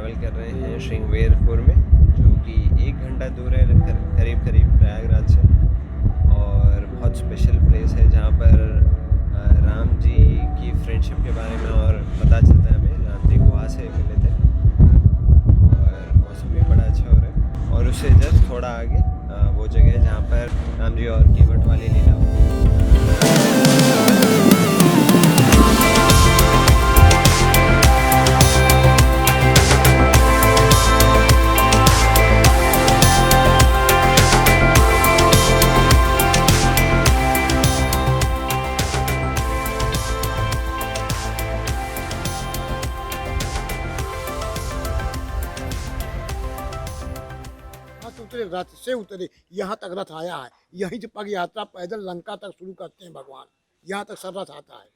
Travel कर रहे हैं श्रृंगवेरपुर में, जो कि 1 घंटा दूर है करीब करीब प्रयागराज से। और बहुत स्पेशल प्लेस है जहाँ पर राम जी की फ्रेंडशिप के बारे में और पता चलता है हमें। राम जी वहाँ से मिले थे और मौसम भी बड़ा अच्छा हो रहा है। और उससे जस्ट थोड़ा आगे वो जगह है जहाँ पर राम जी और केवट वाली लीला होती है। उतरे रथ से उतरे, यहाँ तक रथ आया है। यहीं से पग यात्रा पैदल लंका तक शुरू करते हैं भगवान, यहाँ तक सब रथ आता है।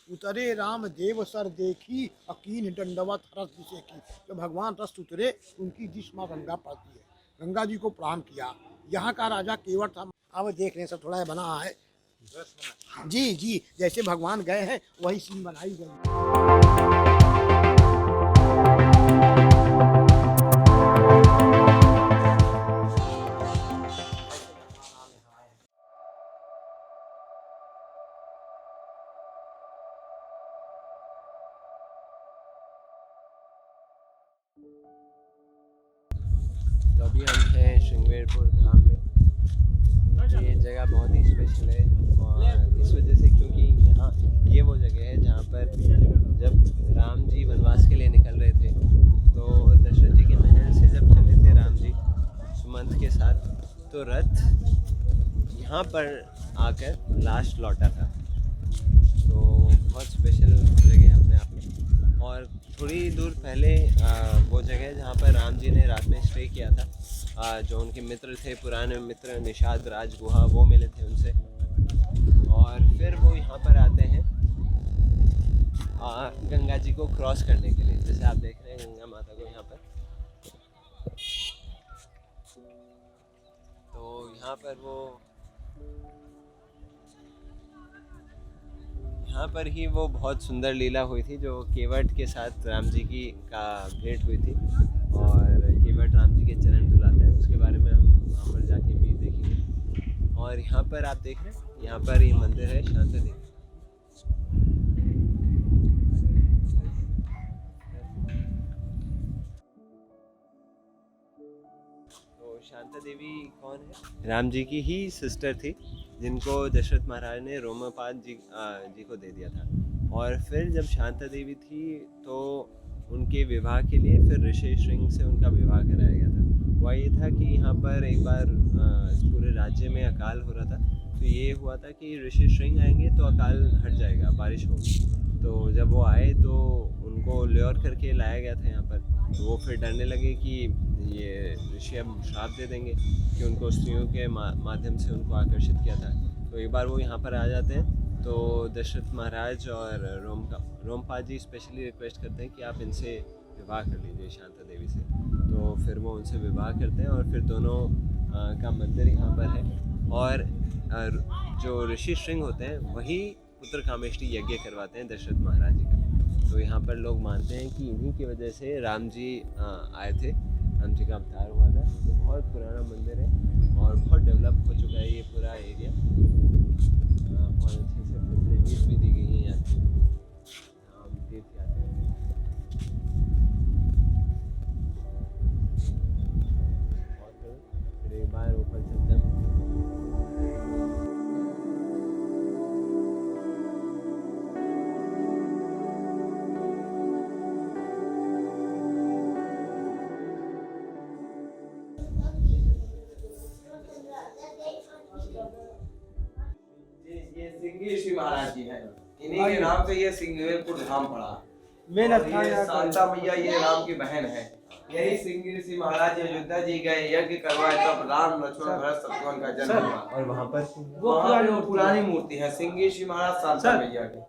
उतरे राम देव सर देखी अकीन दंडवत हरस दिशे की। जब भगवान रथ उतरे उनकी दिश माँ गंगा पड़ती है। गंगा जी को प्रणाम किया। यहाँ का राजा केवट था। अब देख रहे हैं सब थोड़ा बना है। जी जी, जैसे भगवान गए हैं वही सीन बनाई गई। तो अभी हम हैं श्रृंगवेरपुर धाम में। ये जगह बहुत ही स्पेशल है और इस वजह से क्योंकि यहाँ ये वो जगह है जहाँ पर जब राम जी वनवास के लिए निकल रहे थे तो दशरथ जी के महल से जब चले थे राम जी सुमंत के साथ, तो रथ यहाँ पर आकर लास्ट लौटा था। तो बहुत स्पेशल जगह है अपने आप में। और थोड़ी दूर पहले वो जगह है जहाँ पर राम जी ने रात में स्टे किया था। जो उनके मित्र थे, पुराने मित्र निषाद राज गुहा, वो मिले थे उनसे। और फिर वो यहाँ पर आते हैं गंगा जी को क्रॉस करने के लिए। जैसे आप देख रहे हैं गंगा माता को यहाँ पर। तो यहाँ पर ही वो बहुत सुंदर लीला हुई थी जो केवट के साथ राम जी की का भेंट हुई थी। और केवट राम जी के चरण धुलाते हैं, उसके बारे में हम वहाँ पर जाके भी देखेंगे। और यहाँ पर आप देख रहे हैं, यहाँ पर ये मंदिर है शांता देवी। तो शांता देवी कौन है? राम जी की ही सिस्टर थी जिनको दशरथ महाराज ने रोमापाद जी को दे दिया था। और फिर जब शांता देवी थी तो उनके विवाह के लिए फिर ऋषि श्रृंग से उनका विवाह कराया गया था। हुआ ये था कि यहाँ पर एक बार पूरे राज्य में अकाल हो रहा था। तो ये हुआ था कि ऋषि श्रृंग आएंगे तो अकाल हट जाएगा, बारिश होगी। तो जब वो आए तो उनको ल्योर करके लाया गया था यहाँ पर। तो वो फिर डरने लगे कि ये ऋषि अब श्राप दे देंगे कि उनको स्त्रियों के माध्यम से उनको आकर्षित किया था। तो एक बार वो यहाँ पर आ जाते हैं तो दशरथ महाराज और रोमपाद जी स्पेशली रिक्वेस्ट करते हैं कि आप इनसे विवाह कर लीजिए शांता देवी से। तो फिर वो उनसे विवाह करते हैं और फिर दोनों का मंदिर यहाँ पर है। और जो ऋषि श्रृंग होते हैं वही पुत्र कामेष्टि यज्ञ करवाते हैं दशरथ महाराज जी का। तो यहाँ पर लोग मानते हैं कि इन्हीं की वजह से राम जी आए थे, राम जी का अवतार हुआ था। तो बहुत पुराना मंदिर है और बहुत डेवलप हो चुका है ये पूरा एरिया। बहुत अच्छे से फैसिलिटीज भी दी गई हैं यहाँ की हम तीर्थ यात्रा। और फिर एक बार ऊपर चलते हैं। ये सिंगी श्री महाराज जी हैं। इन्हीं के नाम से ये सिंगवेरपुर धाम पड़ा। ये शांता मैया ये राम की बहन है। यही सिंगी ऋषि महाराज अयोध्या जी गए, यज्ञ करवाए, तब राम लक्ष्मण भरत शत्रुघ्न का जन्म हुआ। और वहाँ पर वो पुरानी मूर्ति है सिंगी श्री महाराज शांता मैया की।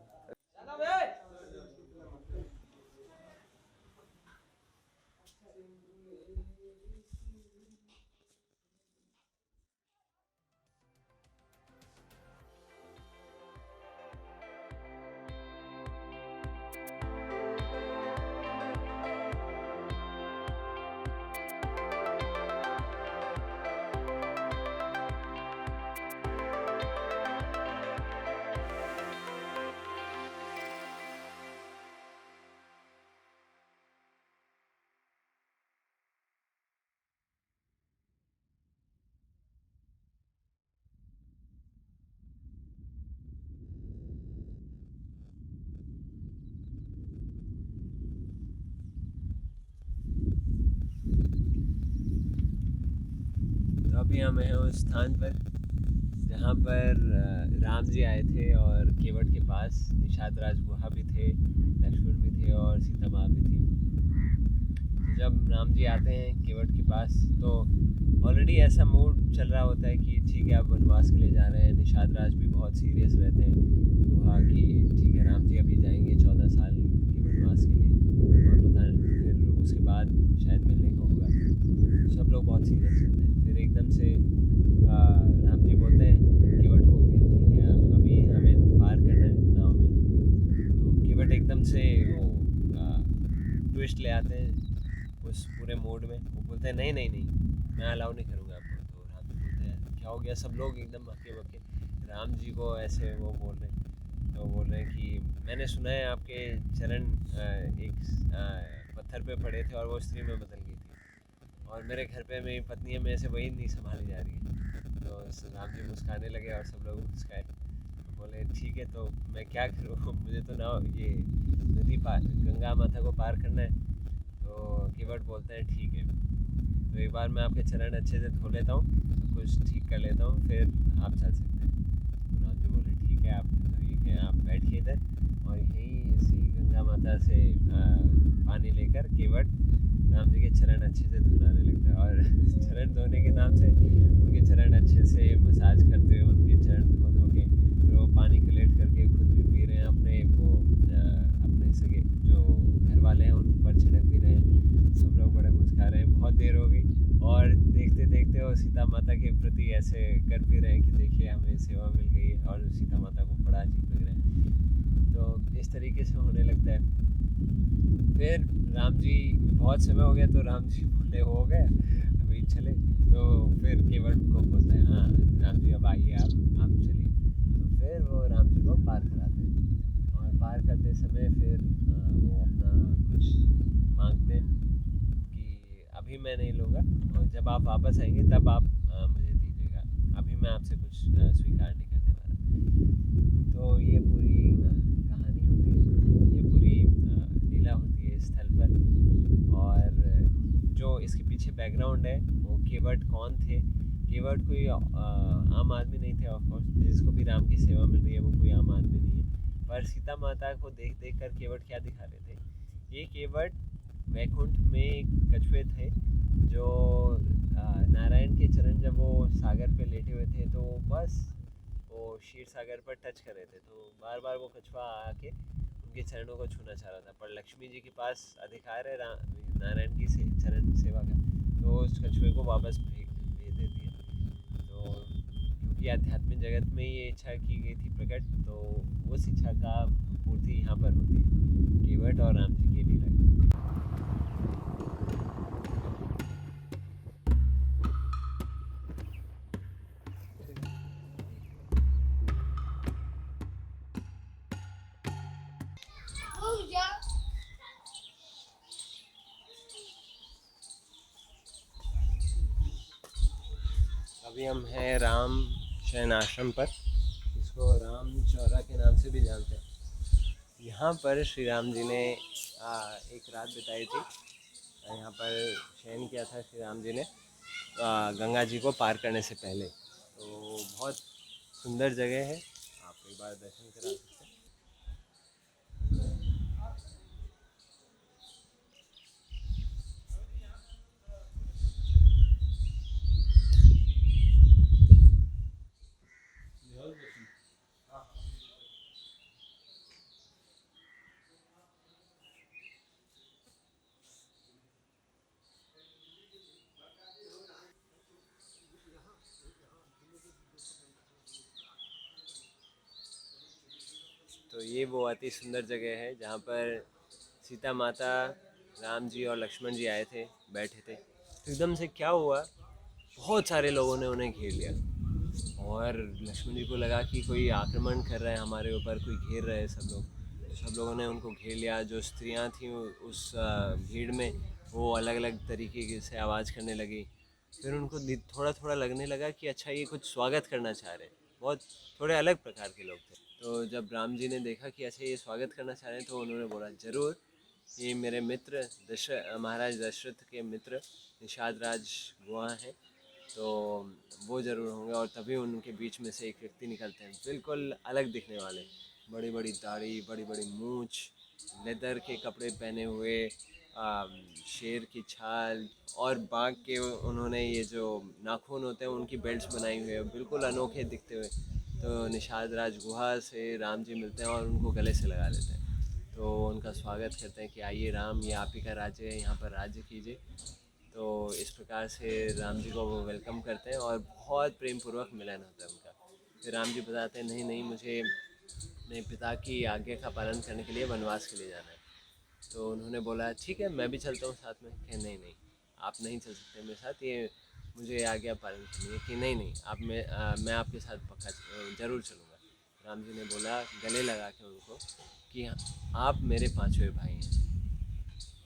अभी हम हैं उस स्थान पर जहाँ पर राम जी आए थे और केवट के पास निषाद राज गुहा भी थे, लक्ष्मण भी थे और सीता माँ भी थी। तो जब राम जी आते हैं केवट के पास तो ऑलरेडी ऐसा मूड चल रहा होता है कि ठीक है आप वनवास के लिए जा रहे हैं। निषाद राज भी बहुत सीरियस रहते हैं गुहा की, ठीक है राम जी अभी जाएंगे 14 साल के वनवास के लिए और पता नहीं फिर उसके बाद शायद मिलने को होगा। सब लोग बहुत सीरियस रहते हैं। फिर एकदम से राम जी बोलते हैं केवट को कि ठीक है अभी हमें पार करना है नाव में। तो केवट एकदम से वो ट्विस्ट ले आते हैं उस पूरे मोड में। वो बोलते हैं नहीं नहीं नहीं मैं अलाउ नहीं करूँगा आपको। तो राम जी बोलते हैं क्या हो गया, सब लोग एकदम हक्के बक्के राम जी को ऐसे वो बोल रहे हैं। तो बोल रहे हैं कि मैंने सुना है आपके चरण एक पत्थर पे पड़े थे और वो स्त्री में बदल गई थी और मेरे घर पे मेरी पत्नी है, मेरे से वही नहीं संभाली जा रही है। तो राम जी मुस्काने लगे और सब लोग मुस्काए। तो बोले ठीक है तो मैं क्या करूँ मुझे तो ना ये नदी पार गंगा माता को पार करना है। तो केवट बोलते हैं ठीक है तो एक बार मैं आपके चरण अच्छे से धो लेता हूँ, सब कुछ ठीक कर लेता हूँ, फिर आप चल सकते हैं। तो राम जी बोले ठीक है आप ठीक है आप बैठिए इधर। और यहीं इसी गंगा माता से पानी लेकर केवट राम जी के चरण अच्छे से धुलाने लगता है और चरण धोने के नाम से उनके चरण अच्छे से मसाज करते हुए उनके चरण धो धो के फिर वो पानी कलेक्ट करके खुद भी पी रहे हैं, अपने वो अपने सगे जो घर वाले हैं उन पर छिड़क भी रहे हैं। सब लोग बड़े मुस्कुरा रहे हैं। बहुत देर हो गई और देखते देखते वो सीता माता के प्रति ऐसे कर भी रहे हैं कि देखिए हमें सेवा मिल गई है और सीता माता को बड़ा अजीब लग रहा है। तो इस तरीके से होने लगता है। फिर राम जी बहुत समय हो गया तो राम जी बोले हो गए अभी चले। तो फिर केवट को बोलते हैं हाँ राम जी अब आइए आप चलिए। तो फिर वो राम जी को पार कराते हैं और पार करते समय फिर वो अपना कुछ मांगते हैं कि अभी मैं नहीं लूँगा और जब आप वापस आएंगे तब आप मुझे दीजिएगा, अभी मैं आपसे कुछ स्वीकार नहीं करने वाला। तो ये पूरी कहानी होती है, ये पूरी लीला होती है इस स्थल पर। और जो इसके पीछे बैकग्राउंड है वो केवट कौन थे, केवट कोई आम आदमी नहीं थे। ऑफकोर्स जिसको भी राम की सेवा मिल रही है वो कोई आम आदमी नहीं है। पर सीता माता को देख देख कर केवट क्या दिखा रहे थे, ये केवट वैकुंठ में एक कछुए थे जो नारायण के चरण जब वो सागर पे लेटे हुए थे तो बस वो क्षीर सागर पर टच कर रहे थे। तो बार बार वो कछुआ आके उनके चरणों को छूना चाह रहा था, पर लक्ष्मी जी के पास अधिकार है नारायण की चरण सेवा का, तो उस कछुए को वापस भेज देती है। तो क्योंकि आध्यात्मिक जगत में ये इच्छा की गई थी प्रकट, तो उस इच्छा का पूर्ति यहाँ पर होती है केवट और राम जी के लीला की। अभी हम हैं राम शयन आश्रम पर, इसको राम चौरा के नाम से भी जानते हैं। यहाँ पर श्री राम जी ने एक रात बिताई थी, यहाँ पर शयन किया था श्री राम जी ने गंगा जी को पार करने से पहले। तो बहुत सुंदर जगह है, आप एक बार दर्शन करा सकते हैं। तो ये वो अति सुंदर जगह है जहाँ पर सीता माता, राम जी और लक्ष्मण जी आए थे, बैठे थे। तो एकदम से क्या हुआ, बहुत सारे लोगों ने उन्हें घेर लिया और लक्ष्मण जी को लगा कि कोई आक्रमण कर रहा है हमारे ऊपर, कोई घेर रहे हैं सब लोग। तो सब लोगों ने उनको घेर लिया। जो स्त्रियां थीं उस भीड़ में वो अलग अलग तरीके से आवाज़ करने लगी। फिर उनको थोड़ा थोड़ा लगने लगा कि अच्छा ये कुछ स्वागत करना चाह रहे हैं, बहुत थोड़े अलग प्रकार के लोग थे। तो जब राम जी ने देखा कि अच्छा ये स्वागत करना चाह रहे हैं तो उन्होंने बोला ज़रूर, ये मेरे मित्र महाराज दशरथ के मित्र निषाद राज गुहा हैं तो वो ज़रूर होंगे। और तभी उनके बीच में से एक व्यक्ति निकलते हैं बिल्कुल अलग दिखने वाले, बड़ी बड़ी दाढ़ी, बड़ी बड़ी मूंछ, लेदर के कपड़े पहने हुए, शेर की छाल और बाघ के उन्होंने ये जो नाखून होते हैं उनकी बेल्ट्स बनाई हुई है, बिल्कुल अनोखे दिखते हुए। तो निषाद राज गुहा से राम जी मिलते हैं और उनको गले से लगा लेते हैं। तो उनका स्वागत करते हैं कि आइए राम, ये आप ही का राज्य है, यहाँ पर राज्य कीजिए। तो इस प्रकार से राम जी को वो वेलकम करते हैं और बहुत प्रेम पूर्वक मिलन होता है उनका। फिर राम जी बताते हैं नहीं नहीं, मुझे अपने पिता की आज्ञा का पालन करने के लिए वनवास के लिए जाना है। तो उन्होंने बोला ठीक है, मैं भी चलता हूँ साथ में। कहे नहीं नहीं, आप नहीं चल सकते मेरे साथ, ये मुझे आज्ञा पालन करनी है। कि नहीं नहीं, मैं आपके साथ पक्का ज़रूर चलूँगा। राम जी ने बोला गले लगा के उनको कि आप मेरे पांचवें भाई हैं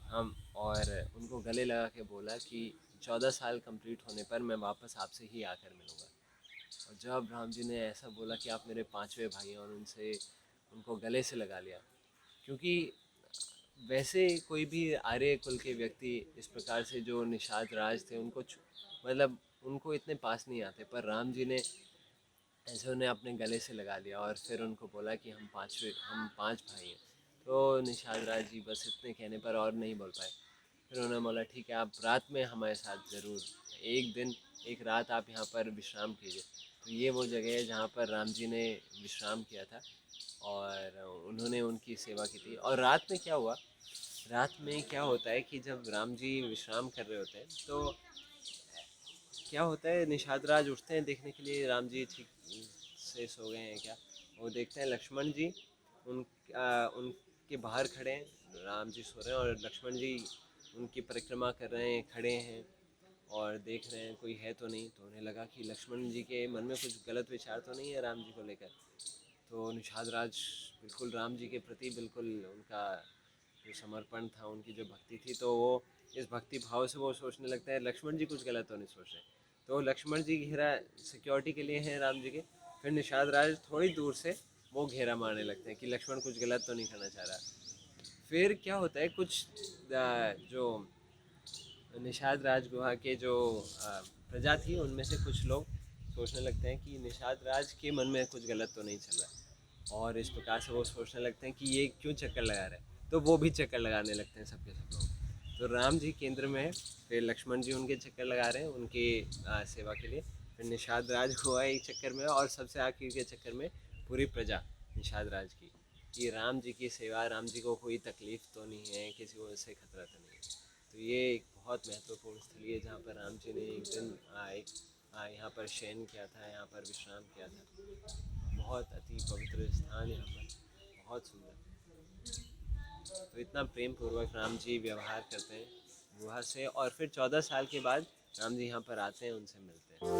हम, और उनको गले लगा के बोला कि 14 साल कंप्लीट होने पर मैं वापस आपसे ही आकर मिलूँगा। और जब राम जी ने ऐसा बोला कि आप मेरे पांचवें भाई हैं और उनको गले से लगा लिया, क्योंकि वैसे कोई भी आर्य कुल के व्यक्ति इस प्रकार से जो निषाद राज थे उनको मतलब उनको इतने पास नहीं आते, पर राम जी ने ऐसे उन्हें अपने गले से लगा लिया और फिर उनको बोला कि हम पांच भाई हैं। तो निषाद राज जी बस इतने कहने पर और नहीं बोल पाए। फिर उन्होंने बोला ठीक है, आप रात में हमारे साथ ज़रूर एक दिन एक रात आप यहाँ पर विश्राम कीजिए। तो ये वो जगह है जहाँ पर राम जी ने विश्राम किया था और उन्होंने उनकी सेवा की थी। और रात में क्या हुआ, रात में क्या होता है कि जब राम जी विश्राम कर रहे होते हैं तो क्या होता है, निषाद राज उठते हैं देखने के लिए राम जी ठीक से सो गए हैं क्या। वो देखते हैं लक्ष्मण जी उनके बाहर खड़े हैं, राम जी सो रहे हैं और लक्ष्मण जी उनकी परिक्रमा कर रहे हैं, खड़े हैं और देख रहे हैं कोई है तो नहीं। तो उन्हें लगा कि लक्ष्मण जी के मन में कुछ गलत विचार तो नहीं है राम जी को लेकर। तो निषाद राज बिल्कुल राम जी के प्रति बिल्कुल उनका जो समर्पण था, उनकी जो भक्ति थी, तो वो इस भक्ति भाव से वो सोचने लगता है लक्ष्मण जी कुछ गलत तो नहीं सोच रहे। तो लक्ष्मण जी घेरा सिक्योरिटी के लिए हैं राम जी के। फिर निषाद राज थोड़ी दूर से वो घेरा मारने लगते हैं कि लक्ष्मण कुछ गलत तो नहीं करना चाह रहा। फिर क्या होता है, कुछ जो निषाद राज गुहा के जो प्रजा थी उनमें से कुछ लोग सोचने लगते हैं कि निषाद राज के मन में कुछ गलत तो नहीं चल रहा, और इस प्रकार से वो सोचने लगते हैं कि ये क्यों चक्कर लगा रहे हैं। तो वो भी चक्कर लगाने लगते हैं सबके सब लोग। तो राम जी केंद्र में है, फिर लक्ष्मण जी उनके चक्कर लगा रहे हैं उनकी सेवा के लिए। फिर निषाद राज हुआ एक चक्कर में, और सबसे आखिर के चक्कर में पूरी प्रजा निषाद राज की कि राम जी की सेवा, राम जी को कोई तकलीफ़ तो नहीं है, किसी को इससे खतरा तो नहीं है। तो ये एक बहुत महत्वपूर्ण स्थल है जहाँ पर राम जी ने एक दिन यहाँ पर शयन किया था, यहाँ पर विश्राम किया था। बहुत अति पवित्र स्थान यहाँ पर, बहुत सुंदर। तो इतना प्रेम पूर्वक राम जी व्यवहार करते हैं गुहा से, और फिर 14 साल के बाद राम जी यहाँ पर आते हैं, उनसे मिलते हैं।